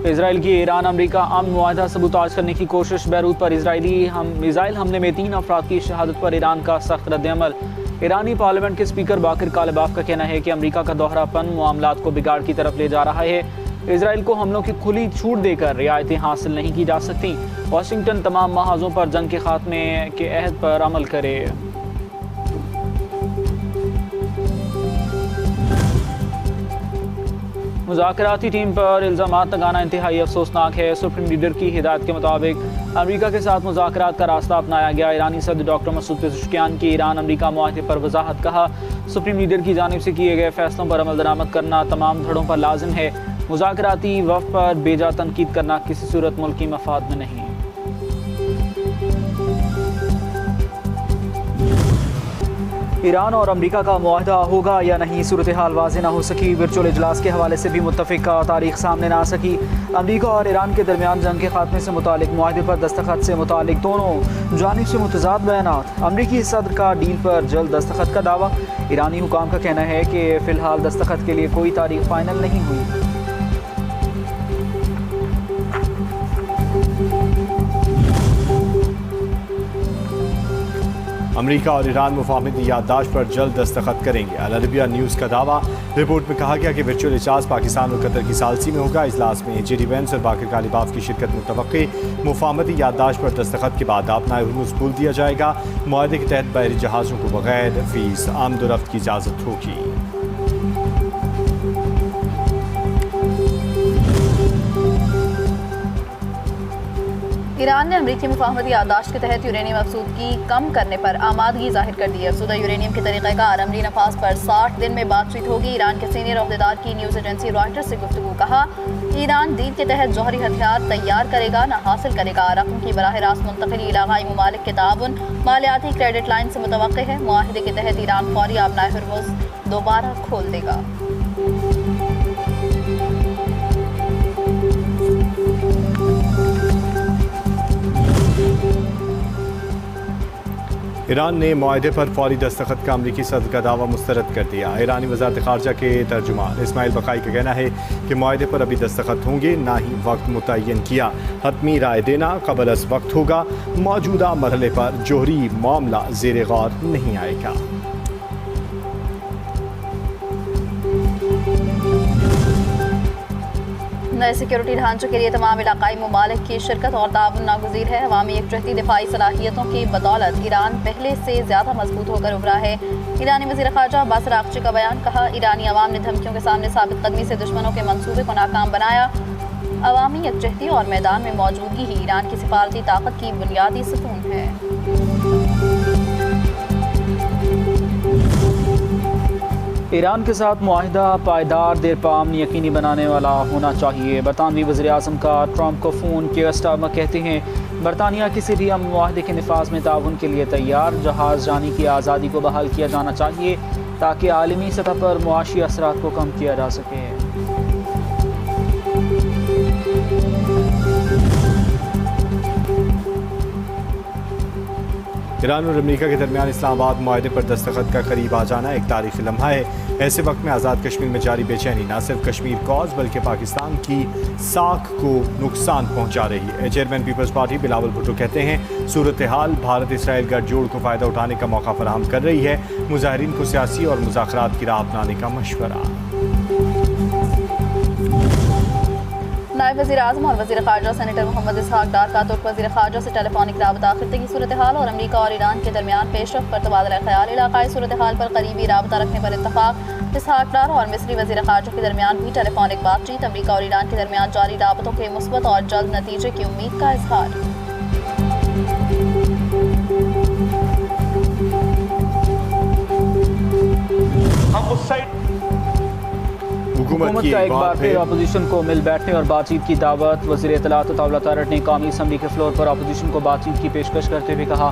Israel की Iran अमरीका अमन मुआहदा सबूताज करने की कोशिश। बैरूत पर इसराइली मिसाइल हमले में 3 अफराद की शहादत पर ईरान का सख्त रद्दअमल। ईरानी पार्लियामेंट के स्पीकर बाकिर कालिबाफ का कहना है कि अमरीका का दोहरापन मामलात को बिगाड़ की तरफ ले जा रहा है। इसराइल को हमलों की खुली छूट देकर रियायतें हासिल नहीं की जा सकती। वाशिंगटन तमाम महाजों पर जंग के खात्मे के अहद पर अमल करे। मुज़ाकराती टीम पर इल्ज़ामात लगाना इंतहाई अफसोसनाक है। सुप्रीम लीडर की हिदायत के मुताबिक अमरीका के साथ मुज़ाकरात का रास्ता अपनाया गया। ईरानी सदर डॉक्टर मसूद पेज़ेश्कियान की ईरान अमरीका मुआहदे पर वजाहत। कहा, सुप्रीम लीडर की जानिब से किए गए फैसलों पर अमल दरामद करना तमाम धड़ों पर लाजिम है। मुज़ाकराती वफ़द पर बेजा तनकीद करना किसी सूरत मुल्क की मफाद में नहीं। ईरान और अमरीका का मुआहदा होगा या नहीं, सूरत हाल वाज़ेह न हो सकी। वर्चुअल इजलास के हवाले से भी मुत्तफ़िका तारीख सामने ना आ सकी। अमरीका और ईरान के दरमियान जंग के खात्मे से मुतालिक मुआहदे पर दस्तखत से मुतालिक दोनों जानिब से मुतज़ाद बयानात। अमरीकी सदर का डील पर जल्द दस्तखत का दावा। ईरानी हुकाम का कहना है कि फ़िलहाल दस्तखत के लिए कोई तारीख फ़ाइनल नहीं हुई। अमरीका और ईरान मुफाहमती याददाश्त पर जल्द दस्तखत करेंगे। अल अरबिया न्यूज़ का दावा। रिपोर्ट में कहा गया कि वर्चुअल इजलास पाकिस्तान और कतर की सालसी में होगा। इजलास में जेडी वेंस और बाकिर कालिबाफ की शिरकत मुतवक्की। मुफाहमती याददाश्त पर दस्तखत के बाद आपनाए हुर्मुज़ खोल दिया जाएगा। मुआहदे के तहत बहरी जहाज़ों को बगैर फीस आमदोरफ्त की इजाज़त होगी। ईरान ने अमरीकी मुफाहमती याददाश्त के तहत यूरेनियम अफसूदगी कम करने पर आमादगी जाहिर कर दी है। अफसूदा यूरेनियम के तरीक़ाकार अमली नफाज पर 60 दिन में बातचीत होगी। ईरान के सीनियर अहदेदार की न्यूज़ एजेंसी रॉयटर्स से गुफ्तगू। कहा, ईरान डील के तहत जौहरी हथियार तैयार करेगा न हासिल करेगा। रकम की बराह रास्त मुंतकिली इलाक़ाई ममालिक के ताउन मालियाती क्रेडिट लाइन से मुतवक्किल है। मुआहिदे के तहत ईरान फौरी आपनाए हुर्मुज़ दोबारा खोल देगा। ईरान ने मुआहदे पर फौरी दस्तखत का अमरीकी सदर का दावा मुस्तरद कर दिया। ईरानी वज़ारत ख़ारजा के तर्जुमान इस्माइल बक़ाई का कहना है कि मुआहदे पर अभी दस्तखत होंगे, ना ही वक्त मुतय्यन किया। हतमी राय देना क़बल अज़ वक्त होगा। मौजूदा मरहले पर जोहरी मामला ज़ेर गौर नहीं आएगा। नए सिक्योरिटी ढांचों के लिए तमाम इलाकाई ममालिक की शिरकत और ताउन नागुज़ीर है। अवामी यकजहती दिफाई सलाहियतों की बदौलत ईरान पहले से ज़्यादा मजबूत होकर उभरा है। ईरानी वज़ीर ख़ारजा अब्बास अराग़ची का बयान। कहा, ईरानी अवाम ने धमकियों के सामने साबित कदमी से दुश्मनों के मंसूबे को नाकाम बनाया। अवामी यकजहती और मैदान में मौजूदगी ही ईरान की सिफारती ताकत की बुनियादी सतून है। ईरान के साथ मुआहिदा पायदार, देरपाम, यकीनी बनाने वाला होना चाहिए। बरतानवी वज़ीर आज़म का ट्रंप को फ़ोन। कियर स्टारमर कहते हैं, बरतानिया किसी भी अमन मुआहदे के निफाज में ताउन के लिए तैयार। जहाज़ जानी की आज़ादी को बहाल किया जाना चाहिए ताकि आलमी सतह पर मुआशी असरात को कम किया जा सके। ईरान और अमेरिका के दरमियान इस्लामाबाद मुआहदे पर दस्तखत का करीब आ जाना एक तारीखी लम्हा है। ऐसे वक्त में आज़ाद कश्मीर में जारी बेचैनी न सिर्फ कश्मीर कॉज बल्कि पाकिस्तान की साख को नुकसान पहुंचा रही है। चेयरमैन पीपल्स पार्टी बिलावल भुट्टो कहते हैं, सूरत हाल भारत इसराइल गठजोड़ को फ़ायदा उठाने का मौका फराहम कर रही है। मुजाहिरीन को सियासी और मुज़ाकरात की राह अपनाने का मशवरा। नायब वज़ीर आज़म और वज़ीर ख़ारजा सेनेटर मोहम्मद इसहाक डार का तुर्क वज़ीर ख़ारजा से टेलीफोनिक राबता, खित्ते की सूरत हाल और अमरीका और ईरान के दरमियान पेशरफ पर तबादला ख्याल, इलाक़ाई सूरत हाल पर करीबी राबता रखने पर इत्तफ़ाक़। इसहाक डार और मिस्री वज़ीर ख़ारजा के दरमियान भी टेलीफोनिक बातचीत। अमरीका और ईरान के दरमियान जारी राबतों के मुस्बत और जल्द नतीजे की उम्मीद का इज़हार। हुकूमत का एक बार फिर अपोजिशन को मिल बैठने और बातचीत की दावत। वज़ीर इत्तलात अताउल्लाह तारड़ ने कौमी असम्बली के फ्लोर पर अपोजिशन को बातचीत की पेशकश करते हुए कहा,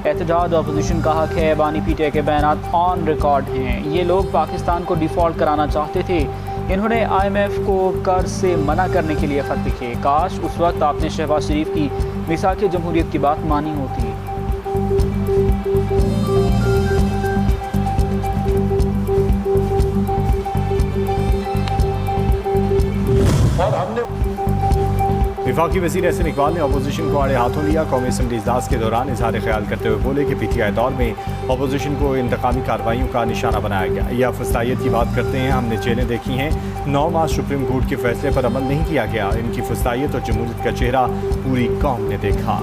एहतजाज अपोजिशन का हक है। बानी पीटीआई के बयानात ऑन रिकॉर्ड हैं। ये लोग पाकिस्तान को डिफ़ॉल्ट कराना चाहते थे। इन्होंने IMF को कर्ज से मना करने के लिए ख़त लिखे। काश उस वक्त आपने शहबाज शरीफ की मिसाक जमहूरियत की बात मानी होती। और हमने वफाकी वज़ीर एहसन इकबाल ने अपोजिशन को आड़े हाथों लिया। कौमी असम्बली इजलास के दौरान इजहार ख्याल करते हुए बोले कि PTI दौर में अपोजिशन को इंतकामी कार्रवाइयों का निशाना बनाया गया। यह फुस्तायत की बात करते हैं, हमने जेलें देखी हैं, 9 माह सुप्रीम कोर्ट के फैसले पर अमल नहीं किया गया। इनकी फुस्तायत और जमहूरियत का चेहरा पूरी कौम ने देखा।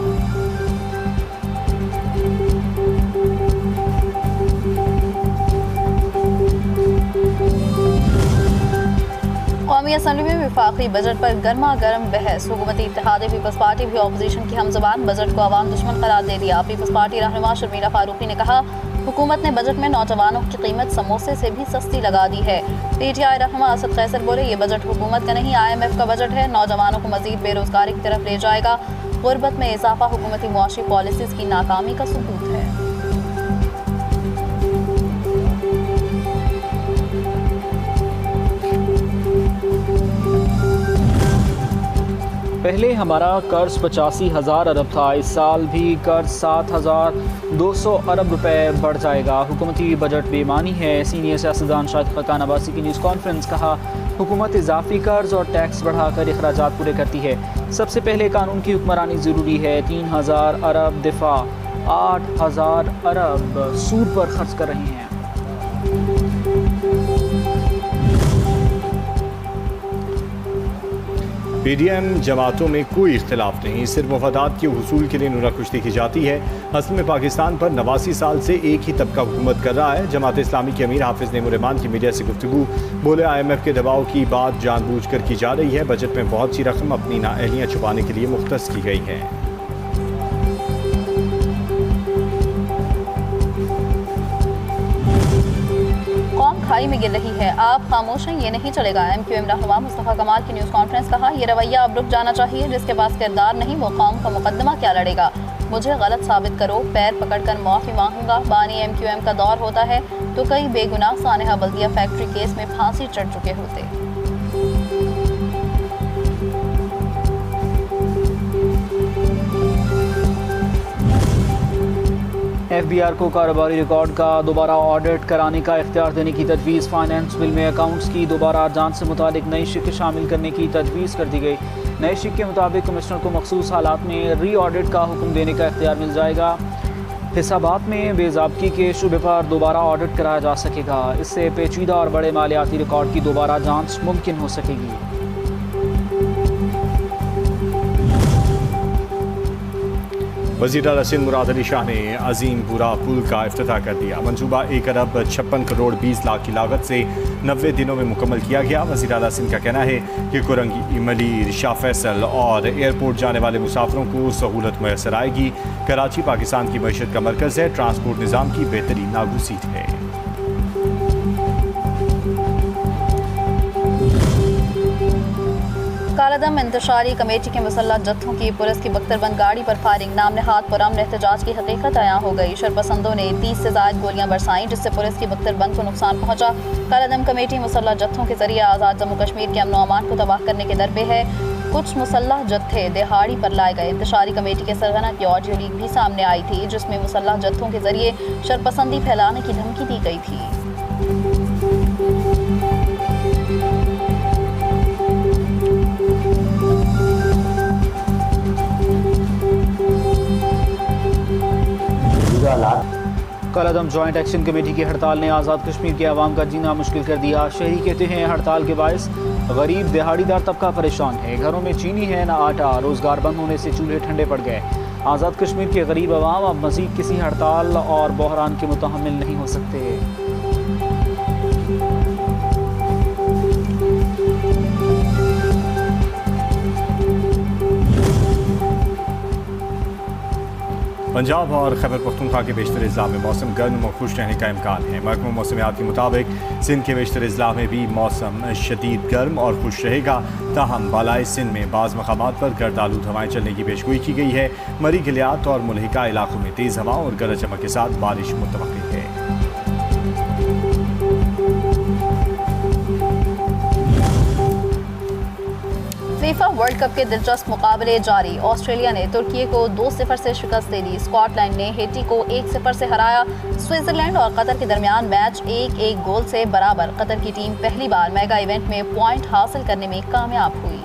कौमी असम्बली में वफाकी बजट पर गर्मा गर्म बहस। हुकूमती इत्तेहादी पीपल्स पार्टी भी अपोजिशन की हमजबान, बजट को अवाम दुश्मन करार दे दिया। पीपल्स पार्टी रहनुमा शर्मिला फारूकी ने कहा, हुकूमत ने बजट में नौजवानों की कीमत समोसे से भी सस्ती लगा दी है। PTI रहनुमा असद कैसर बोले, ये बजट हुकूमत का नहीं IMF का बजट है, नौजवानों को मजीद बेरोजगारी की तरफ ले जाएगा। गुर्बत में इजाफा हुकूमती मुआशी पॉलिसीज की नाकामी का सबूत है। पहले हमारा कर्ज 85,000 अरब था, इस साल भी कर्ज 7,200 अरब रुपए बढ़ जाएगा। हुकूमती बजट बेईमानी है। सीनियर सियासतदान शाहिद खकान अब्बासी की न्यूज़ कॉन्फ्रेंस। कहा, हुकूमत इजाफी कर्ज और टैक्स बढ़ाकर अखराजात पूरे करती है। सबसे पहले कानून की हुक्मरानी ज़रूरी है। 3,000 अरब दिफा, 8,000 अरब सूद पर खर्च कर रहे हैं। PDM जमातों में कोई इख्तिलाफ नहीं, सिर्फ मफादात के हुसूल के लिए नुराकुश्ती की जाती है। असल में पाकिस्तान पर 89 साल से एक ही तबका हुकूमत कर रहा है। जमात इस्लामी के अमीर हाफिज नेमुरहमान की मीडिया से गुफ्तगू। बोले, IMF के दबाव की बात जानबूझकर की जा रही है। बजट में बहुत सी रकम अपनी नाअहलियाँ छुपाने के लिए मुख्तस की गई है। खाई में गिर रही है, आप खामोश हैं, ये नहीं चलेगा। MQM रहनुमा मुस्तफ़ा कमाल की न्यूज़ कॉन्फ्रेंस। कहा, ये रवैया अब रुक जाना चाहिए। जिसके पास किरदार नहीं वो कौम का मुकदमा क्या लड़ेगा। मुझे गलत साबित करो, पैर पकड़कर माफ़ी मांगूंगा। बानी MQM का दौर होता है तो कई बेगुनाह सानेहा बल्दिया फैक्ट्री केस में फांसी चढ़ चुके होते। FBR को कारोबारी रिकॉर्ड का दोबारा ऑडिट कराने का इख्तियार देने की तजवीज़। फाइनेंस बिल में अकाउंट्स की दोबारा जांच से मुतालिक नई शिक्के शामिल करने की तजवीज़ कर दी गई। नए शिक्के के मुताबिक कमिश्नर को मखसूस हालात में री ऑडिट का हुक्म देने का इख्तियार मिल जाएगा। हिसाबात में बेज़ाब्ती के शुबे पर दोबारा ऑडिट कराया जा सकेगा। इससे पेचीदा और बड़े मालियाती रिकॉर्ड की दोबारा जाँच मुमकिन हो सकेगी। वज़ीर आला सिंध मुराद अली शाह ने अजीम पूरा पुल का इफ्तिताह कर दिया। मंसूबा 1 अरब 56 करोड़ 20 लाख की लागत से 90 दिनों में मुकम्मल किया गया। वज़ीर आला सिंध का कहना है कि कुरंगी, इमली, शाह फैसल और एयरपोर्ट जाने वाले मुसाफिरों को सहूलत मैसर आएगी। कराची पाकिस्तान की मईशत का मरकज़ है, ट्रांसपोर्ट निज़ाम की बेहतरीन लागू सीट है। कालादम इंतशारी कमेटी के मुसल्लह जत्थों की पुलिस की बख्तरबंद गाड़ी पर फायरिंग। नाम नहाद पुरअमन एहतजाज की हकीकत अयां हो गई। शरपसंदों ने 30 से ज़ायद गोलियां बरसाईं, जिससे पुलिस की बख्तरबंद को नुकसान पहुंचा। कालादम कमेटी मुसल्लह जत्थों के जरिए आज़ाद जम्मू कश्मीर के अमन व अमान को तबाह करने के दरबे है। कुछ मुसल्लह जत्थे दिहाड़ी पर लाए गए। इंतशारी कमेटी के सरगना की ऑडियो लीक भी सामने आई थी, जिसमें मुसल्लह जत्थों के जरिए शरपसंदी फैलाने की धमकी दी गई थी। कालादम जॉइंट एक्शन कमेटी की हड़ताल ने आज़ाद कश्मीर के अवाम का जीना मुश्किल कर दिया। शहरी कहते हैं हड़ताल के बायस गरीब दिहाड़ीदार तबका परेशान है। घरों में चीनी है ना आटा। रोज़गार बंद होने से चूल्हे ठंडे पड़ गए। आज़ाद कश्मीर के गरीब अवाम अब मज़ीद किसी हड़ताल और बहरान के मुतहम्मिल नहीं हो सकते। पंजाब और खैबर पख्तूनख्वा के बेशतर अजला में मौसम गर्म और खुश रहने का इम्कान है। महकमा मौसमियात के मुताबिक सिंध के बेशतर अजला में भी मौसम शदीद गर्म और खुश रहेगा। ताहम बालाई सिंध में बाज़ मकामात पर गर्द आलूद हवाएँ चलने की पेशगोई की गई है। मरी गिलियात और मुल्हिका इलाकों में तेज़ हवा और गरज चमक के साथ बारिश मुतवक्की है। फीफा वर्ल्ड कप के दिलचस्प मुकाबले जारी। ऑस्ट्रेलिया ने तुर्की को 2-0 से शिकस्त दे दी। स्कॉटलैंड ने हेटी को 1-0 से हराया। स्विट्जरलैंड और कतर के दरमियान मैच 1-1 गोल से बराबर। कतर की टीम पहली बार मेगा इवेंट में पॉइंट हासिल करने में कामयाब हुई।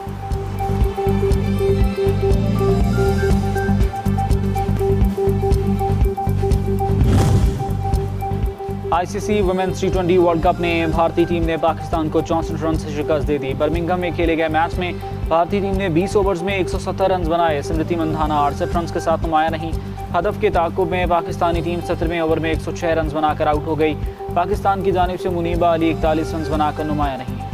ICC women's T20 world cup में भारतीय टीम ने पाकिस्तान को 64 रन से शिकस्त दे दी। बर्मिंघम में खेले गए मैच में भारतीय टीम ने 20 ओवर्स में 170 रन बनाए। स्मृति मंधाना 68 रन के साथ नुमाया नहीं। हदफ के ताक़ुब में पाकिस्तानी टीम 17वें ओवर में 106 रन बनाकर आउट हो गई। पाकिस्तान की जानिब से मुनीबा अली 41 रन बनाकर नुमाया नहीं।